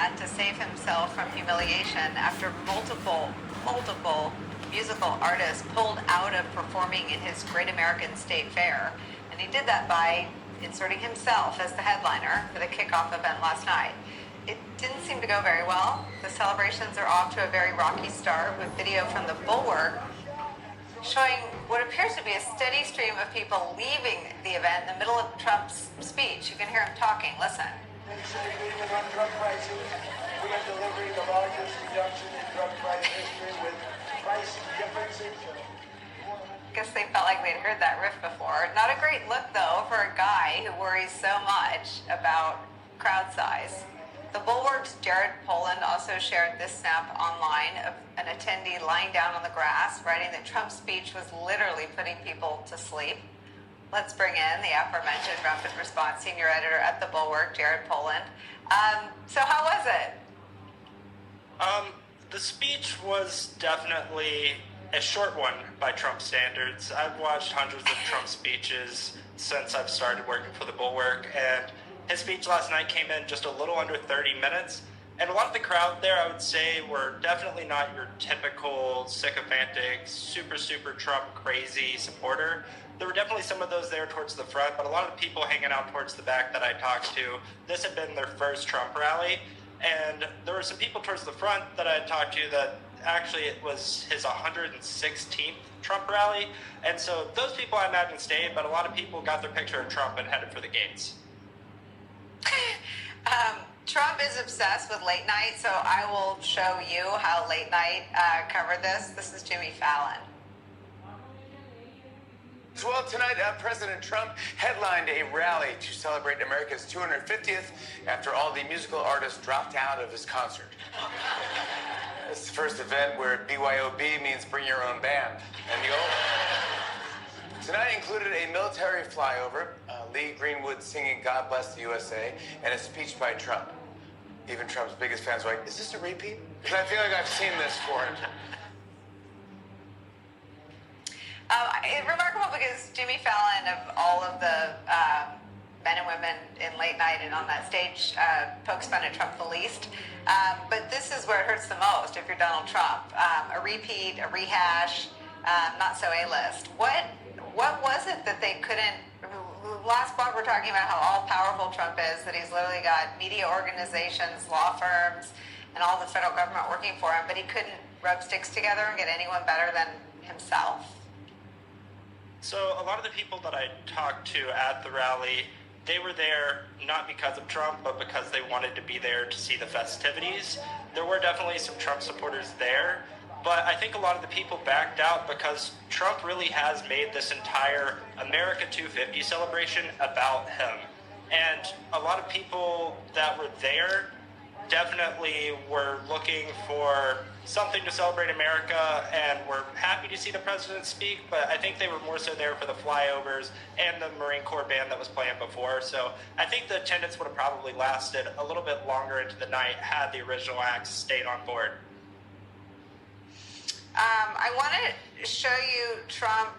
had to save himself from humiliation after multiple musical artists pulled out of performing in his Great American State Fair. And he did that by inserting himself as the headliner for the kickoff event last night. It didn't seem to go very well. The celebrations are off to a very rocky start with video from the Bulwark showing what appears to be a steady stream of people leaving the event in the middle of Trump's speech. You can hear him talking. Listen. On drug pricing, we are delivering the largest reduction in drug price history with price differences. I guess they felt like they'd heard that riff before. Not a great look, though, for a guy who worries so much about crowd size. The Bulwark's Jared Poland also shared this snap online of an attendee lying down on the grass, writing that Trump's speech was literally putting people to sleep. Let's bring in the aforementioned Rapid Response Senior Editor at the Bulwark, Jared Poland. So how was it? The speech was definitely a short one by Trump standards. I've watched hundreds of Trump speeches since I've started working for the Bulwark, and his speech last night came in just a little under 30 minutes. And a lot of the crowd there, I would say, were definitely not your typical sycophantic, super Trump crazy supporter. There were definitely some of those there towards the front, but a lot of the people hanging out towards the back that I talked to, this had been their first Trump rally. And there were some people towards the front that I had talked to that actually it was his 116th Trump rally. And so those people I imagine stayed, but a lot of people got their picture of Trump and headed for the gates. Trump is obsessed with late night, so I will show you how late night covered this. This is Jimmy Fallon. Well, tonight, President Trump headlined a rally to celebrate America's 250th after all the musical artists dropped out of his concert. It's the first event where BYOB means bring your own band. And tonight included a military flyover, Lee Greenwood singing God Bless the USA, and a speech by Trump. Even Trump's biggest fans were like, is this a repeat? Because I feel like I've seen this for him. It's remarkable because Jimmy Fallon, of all of the men and women in late night and on that stage, pokes fun at Trump the least. But this is where it hurts the most if you're Donald Trump. A repeat, a rehash, not so A-list. What was it that they couldn't... Last block we're talking about how all-powerful Trump is, that he's literally got media organizations, law firms, and all the federal government working for him, but he couldn't rub sticks together and get anyone better than himself. So a lot of the people that I talked to at the rally, they were there not because of Trump, but because they wanted to be there to see the festivities. There were definitely some Trump supporters there, but I think a lot of the people backed out because Trump really has made this entire America 250 celebration about him. And a lot of people that were there definitely were looking for something to celebrate America and were happy to see the president speak, but I think they were more so there for the flyovers and the Marine Corps band that was playing before. So I think the attendance would have probably lasted a little bit longer into the night had the original acts stayed on board. I want to show you Trump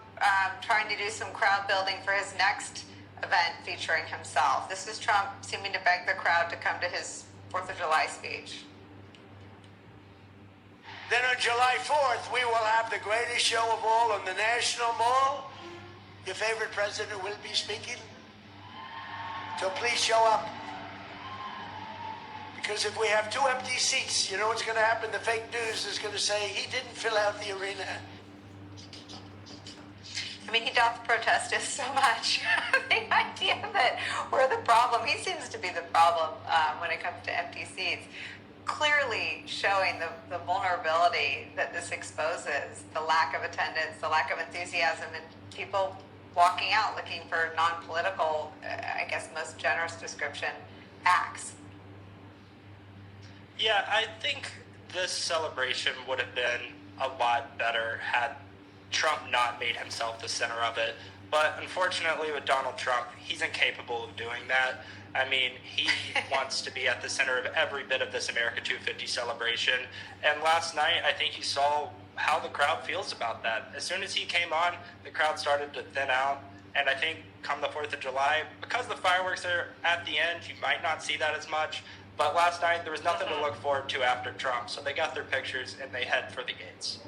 trying to do some crowd building for his next event featuring himself. This is Trump seeming to beg the crowd to come to his 4th of July speech. Then on July 4th, we will have the greatest show of all on the National Mall. Your favorite president will be speaking. So please show up. Because if we have 2 empty seats, you know what's going to happen? The fake news is going to say he didn't fill out the arena. I mean, he doth protest us so much. The idea that we're the problem, he seems to be the problem when it comes to empty seats. Clearly showing the vulnerability that this exposes, the lack of attendance, the lack of enthusiasm, and people walking out looking for non-political, I guess most generous description, acts. Yeah, I think this celebration would have been a lot better had Trump not made himself the center of it. But unfortunately with Donald Trump, he's incapable of doing that. I mean, he wants to be at the center of every bit of this America 250 celebration. And last night, I think you saw how the crowd feels about that. As soon as he came on, the crowd started to thin out. And I think come the 4th of July, because the fireworks are at the end, you might not see that as much. But last night, there was nothing to look forward to after Trump, so they got their pictures and they head for the gates.